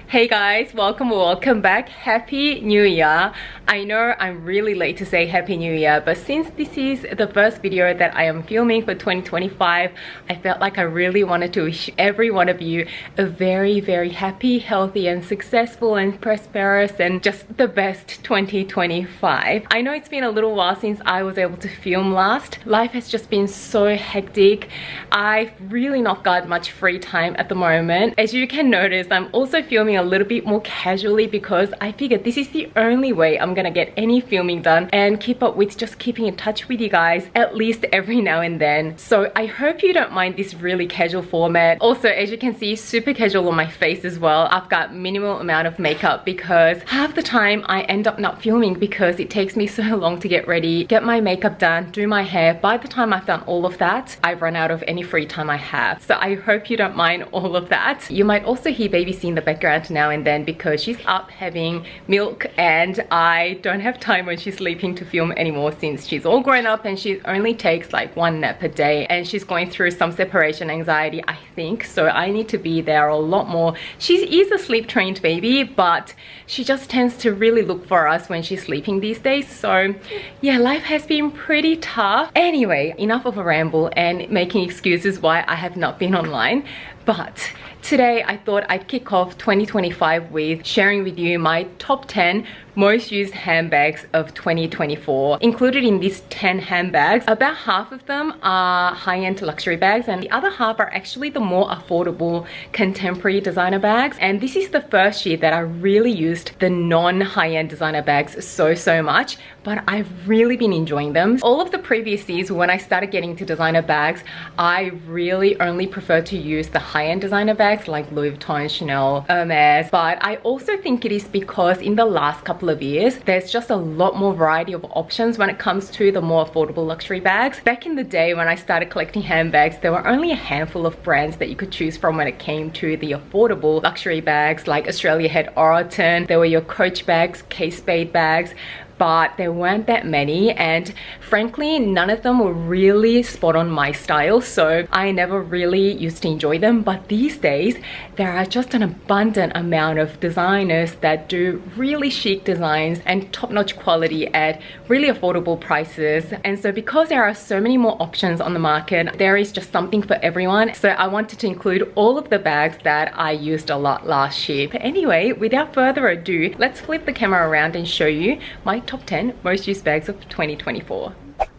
Hey guys, welcome back. Happy New Year. I know I'm really late to say Happy New Year, but since this is the first video that I am filming for 2025, I felt like I really wanted to wish every one of you a very happy, healthy and successful and prosperous and just the best 2025. I know it's been a little while since I was able to film last. Life has just been so hectic. I've really not got much free time at the moment. As you can notice, I'm also filming a little bit more casually because I figured this is the only way I'm gonna get any filming done and keep up with just keeping in touch with you guys at least every now and then. So I hope you don't mind this really casual format. Also, as you can see, super casual on my face as well. I've got minimal amount of makeup because half the time I end up not filming because it takes me so long to get ready, get my makeup done, do my hair. By the time I've done all of that, I've run out of any free time I have. So I hope you don't mind all of that. You might also hear baby C in the background now and then because she's up having milk and I don't have time when she's sleeping to film anymore since she's all grown up and she only takes like one nap a day and she's going through some separation anxiety, I think, so I need to be there a lot more. She is a sleep trained baby, but she just tends to really look for us when she's sleeping these days. So yeah, life has been pretty tough. Anyway, enough of a ramble and making excuses why I have not been online. But today I thought I'd kick off 2025 with sharing with you my top 10 most used handbags of 2024. Included in these 10 handbags, about half of them are high-end luxury bags and the other half are actually the more affordable contemporary designer bags. And this is the first year that I really used the non-high-end designer bags so much, but I've really been enjoying them. All of the previous years when I started getting into designer bags, I really only prefer to use the high-end designer bags like Louis Vuitton, Chanel, Hermès, but I also think it is because in the last couple of years there's just a lot more variety of options when it comes to the more affordable luxury bags. Back in the day when I started collecting handbags, there were only a handful of brands that you could choose from when it came to the affordable luxury bags. Like Australia had Oraton, there were your Coach bags, Kate Spade bags, but there weren't that many and frankly none of them were really spot on my style, so I never really used to enjoy them. But these days there are just an abundant amount of designers that do really chic designs and top-notch quality at really affordable prices, and so because there are so many more options on the market, there is just something for everyone. So I wanted to include all of the bags that I used a lot last year. But anyway, without further ado, let's flip the camera around and show you my top 10 most used bags of 2024.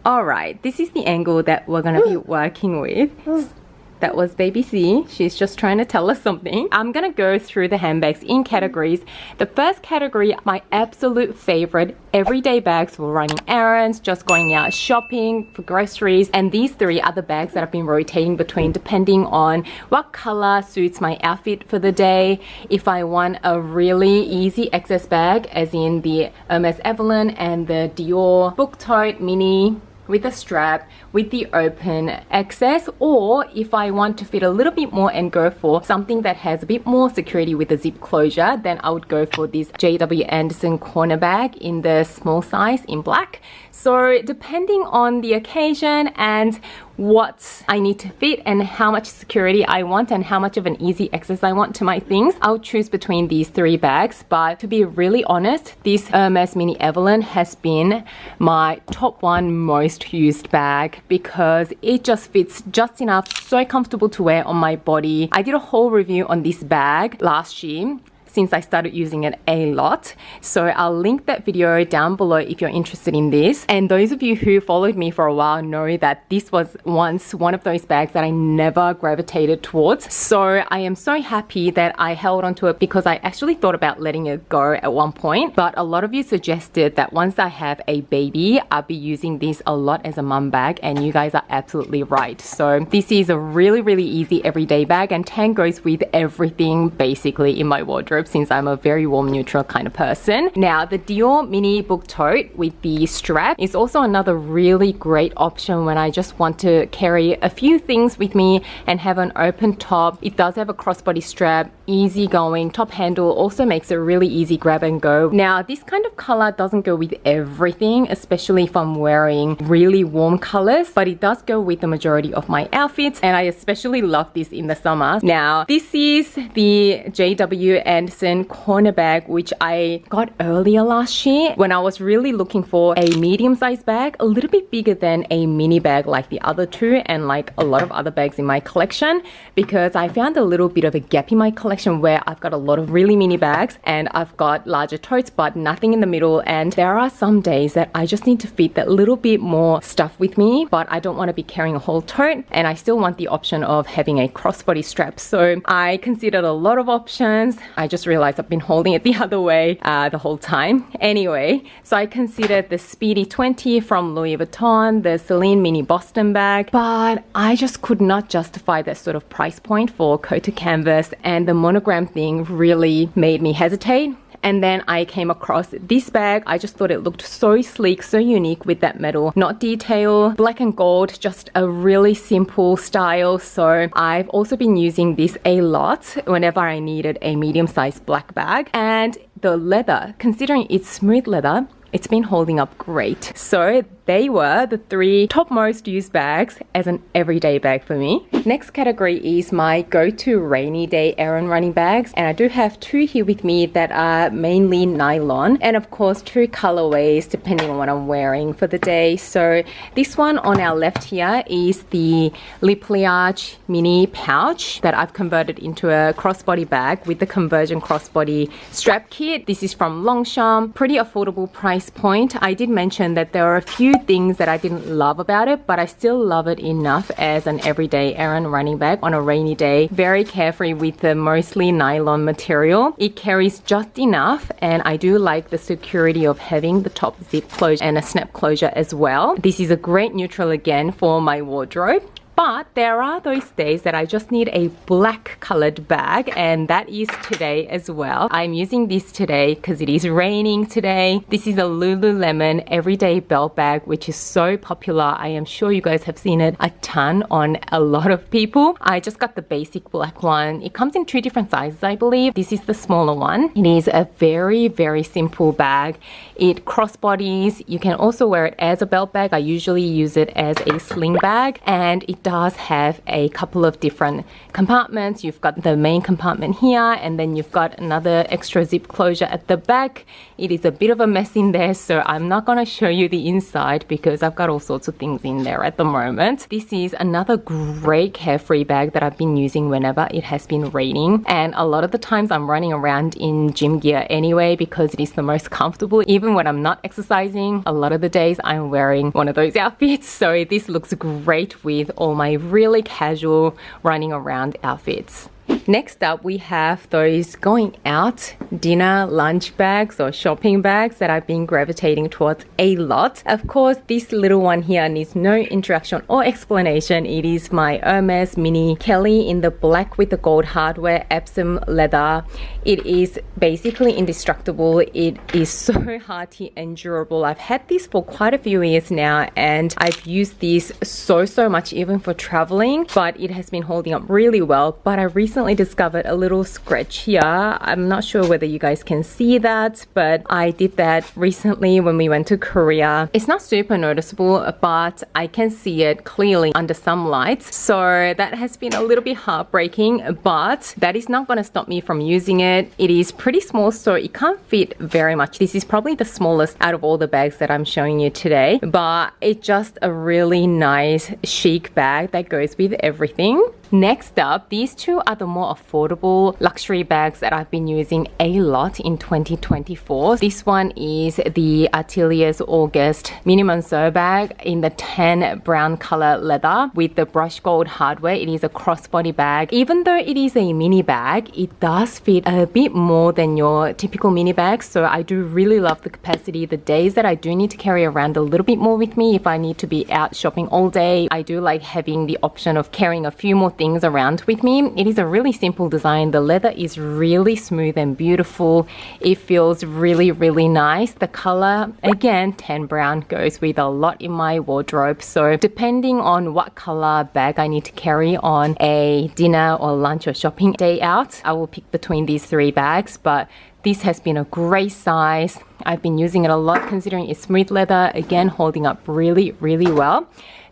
Alright, this is the angle that we're gonna be working with. That was baby C. She's just trying to tell us something. I'm gonna go through the handbags in categories. The first category, my absolute favorite, everyday bags for running errands, just going out shopping, for groceries. And these three are the bags that I've been rotating between depending on what color suits my outfit for the day. If I want a really easy excess bag, as in the Hermès Evelyn and the Dior book tote mini with a strap with the open access, or if I want to fit a little bit more and go for something that has a bit more security with a zip closure, then I would go for this J.W. Anderson corner bag in the small size in black. So depending on the occasion and what I need to fit and how much security I want and how much of an easy access I want to my things, I'll choose between these three bags. But to be really honest, this Hermès Mini Evelyn has been my top one most used bag because it just fits just enough, so comfortable to wear on my body. I did a whole review on this bag last year since I started using it a lot, so I'll link that video down below if you're interested in this. And those of you who followed me for a while know that this was once one of those bags that I never gravitated towards, so I am so happy that I held onto it because I actually thought about letting it go at one point, but a lot of you suggested that once I have a baby I'll be using this a lot as a mum bag, and you guys are absolutely right. So this is a really easy everyday bag and 10 goes with everything basically in my wardrobe since I'm a very warm neutral kind of person. Now the Dior mini book tote with the strap is also another really great option when I just want to carry a few things with me and have an open top. It does have a crossbody strap, easy going, top handle also makes it really easy grab and go. Now this kind of color doesn't go with everything, especially if I'm wearing really warm colors, but it does go with the majority of my outfits, and I especially love this in the summer. Now this is the J.W. and Anderson corner bag, which I got earlier last year when I was really looking for a medium-sized bag, a little bit bigger than a mini bag like the other two and like a lot of other bags in my collection, because I found a little bit of a gap in my collection where I've got a lot of really mini bags and I've got larger totes but nothing in the middle, and there are some days that I just need to fit that little bit more stuff with me, but I don't want to be carrying a whole tote and I still want the option of having a crossbody strap. So I considered a lot of options. I just realized I've been holding it the other way the whole time. Anyway, so I considered the Speedy 20 from Louis Vuitton, the Celine Mini Boston bag, but I just could not justify that sort of price point for coated canvas, and the monogram thing really made me hesitate. And then I came across this bag. I just thought it looked so sleek, so unique with that metal, not detail, black and gold, just a really simple style. So I've also been using this a lot whenever I needed a medium-sized black bag. And the leather, considering it's smooth leather, it's been holding up great. So they were the 3 topmost used bags as an everyday bag for me. Next category is my go-to rainy day errand running bags, and I do have 2 here with me that are mainly nylon, and of course 2 colorways depending on what I'm wearing for the day. So this one on our left here is the Le Pliage mini pouch that I've converted into a crossbody bag with the conversion crossbody strap kit. This is from Longchamp, pretty affordable price point. I did mention that there are a few things that I didn't love about it, but I still love it enough as an everyday errand running bag on a rainy day. Very carefree with the mostly nylon material. It carries just enough, and I do like the security of having the top zip closure and a snap closure as well. This is a great neutral again for my wardrobe. But there are those days that I just need a black colored bag, and that is today as well. I'm using this today because it is raining today. This is a Lululemon everyday belt bag, which is so popular. I am sure you guys have seen it a ton on a lot of people. I just got the basic black one. It comes in 2 different sizes, I believe. This is the smaller one. It is a very, very simple bag. It crossbodies. You can also wear it as a belt bag. I usually use it as a sling bag, and it does have a couple of different compartments. You've got the main compartment here, and then you've got another extra zip closure at the back. It is a bit of a mess in there, so I'm not going to show you the inside because I've got all sorts of things in there at the moment. This is another great carefree bag that I've been using whenever it has been raining, and a lot of the times I'm running around in gym gear anyway because it is the most comfortable. Even when I'm not exercising, a lot of the days I'm wearing one of those outfits, so this looks great with all my really casual running around outfits. Next up, we have those going out dinner lunch bags or shopping bags that I've been gravitating towards a lot. Of course, this little one here needs no introduction or explanation. It is my Hermès Mini Kelly in the black with the gold hardware Epsom leather. It is basically indestructible. It is so hearty and durable. I've had this for quite a few years now, and I've used this so much even for traveling, but it has been holding up really well. But I recently discovered a little scratch here. I'm not sure whether you guys can see that, but I did that recently when we went to Korea. It's not super noticeable, but I can see it clearly under some lights, so that has been a little bit heartbreaking, but that is not going to stop me from using it. It is pretty small, so it can't fit very much. This is probably the smallest out of all the bags that I'm showing you today, but it's just a really nice chic bag that goes with everything. Next up, these 2 are the more affordable luxury bags that I've been using a lot in 2024. This one is the Atelier's August Mini Monceau bag in the tan brown color leather with the brushed gold hardware. It is a crossbody bag. Even though it is a mini bag, it does fit a bit more than your typical mini bag, so I do really love the capacity. The days that I do need to carry around a little bit more with me, if I need to be out shopping all day, I do like having the option of carrying a few more things around with me. It is a really simple design. The leather is really smooth and beautiful. It feels really nice. The color, again, tan brown, goes with a lot in my wardrobe. So depending on what color bag I need to carry on a dinner or lunch or shopping day out, I will pick between these 3 bags. But this has been a great size. I've been using it a lot considering it's smooth leather, again holding up really well.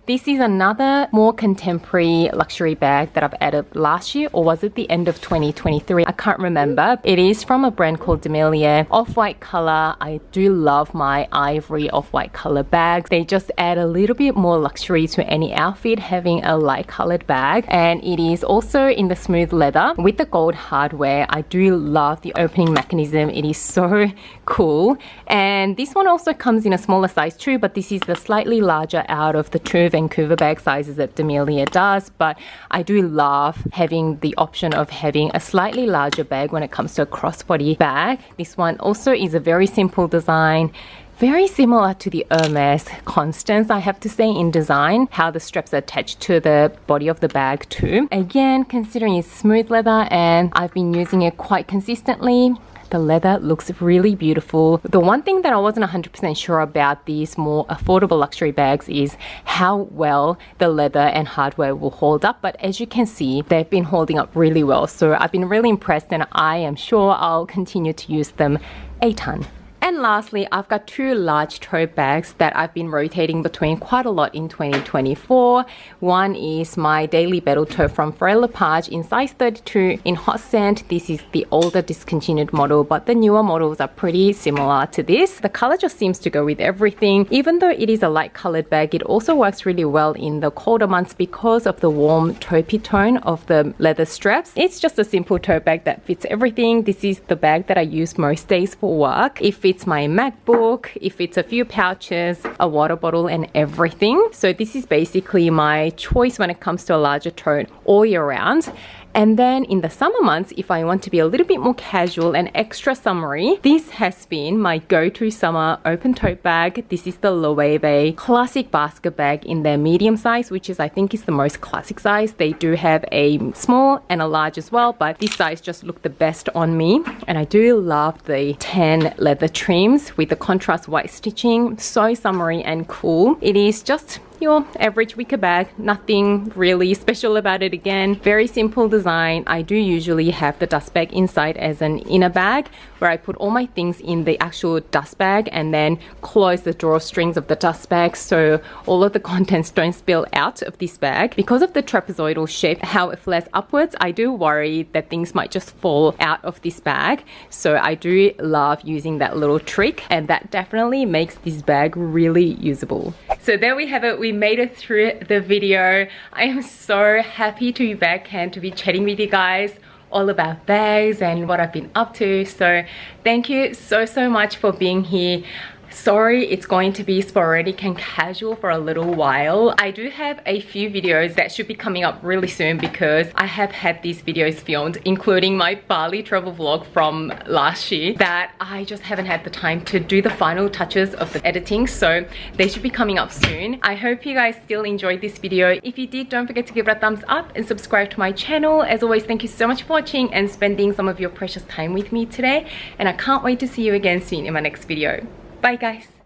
This is another more contemporary luxury bag that I've added last year, or was it the end of 2023? I can't remember. It is from a brand called DeMellier. Off-white color. I do love my ivory off-white color bags. They just add a little bit more luxury to any outfit, having a light colored bag. And it is also in the smooth leather with the gold hardware. I do love the opening mechanism. It is so cool. And this one also comes in a smaller size too, but this is the slightly larger out of the two Vancouver bag sizes that DeMellier does. But I do love having the option of having a slightly larger bag when it comes to a crossbody bag. This one also is a very simple design. Very similar to the Hermès Constance, I have to say, in design, how the straps are attached to the body of the bag too. Again, considering it's smooth leather and I've been using it quite consistently, the leather looks really beautiful. The one thing that I wasn't 100% sure about these more affordable luxury bags is how well the leather and hardware will hold up. But as you can see, they've been holding up really well. So I've been really impressed, and I am sure I'll continue to use them a ton. And lastly, I've got two large tote bags that I've been rotating between quite a lot in 2024. One is my daily battle tote from Fred Lepage in size 32 in hot sand. This is the older discontinued model, but the newer models are pretty similar to this. The color just seems to go with everything. Even though it is a light colored bag, it also works really well in the colder months because of the warm taupey tone of the leather straps. It's just a simple tote bag that fits everything. This is the bag that I use most days for work. It fits my MacBook, it fits a few pouches, a water bottle, and everything. So this is basically my choice when it comes to a larger tote all year round. And then in the summer months, if I want to be a little bit more casual and extra summery, this has been my go-to summer open tote bag. This is the Loewe classic basket bag in their medium size, which is, I think, is the most classic size. They do have a small and a large as well, but this size just looked the best on me. And I do love the tan leather trims with the contrast white stitching. So summery and cool. It is just your average wicker bag, nothing really special about it. Again, very simple design. I do usually have the dust bag inside as an inner bag where I put all my things in the actual dust bag and then close the drawstrings of the dust bag so all of the contents don't spill out of this bag. Because of the trapezoidal shape, how it flares upwards, I do worry that things might just fall out of this bag. So I do love using that little trick, and that definitely makes this bag really usable. So there we have it. We made it through the video. I am so happy to be back and to be chatting with you guys all about bags and what I've been up to. So thank you so much for being here. Sorry, it's going to be sporadic and casual for a little while. I do have a few videos that should be coming up really soon because I have had these videos filmed, including my Bali travel vlog from last year, that I just haven't had the time to do the final touches of the editing. So they should be coming up soon. I hope you guys still enjoyed this video. If you did, don't forget to give it a thumbs up and subscribe to my channel. As always, thank you so much for watching and spending some of your precious time with me today. And I can't wait to see you again soon in my next video. Bye guys.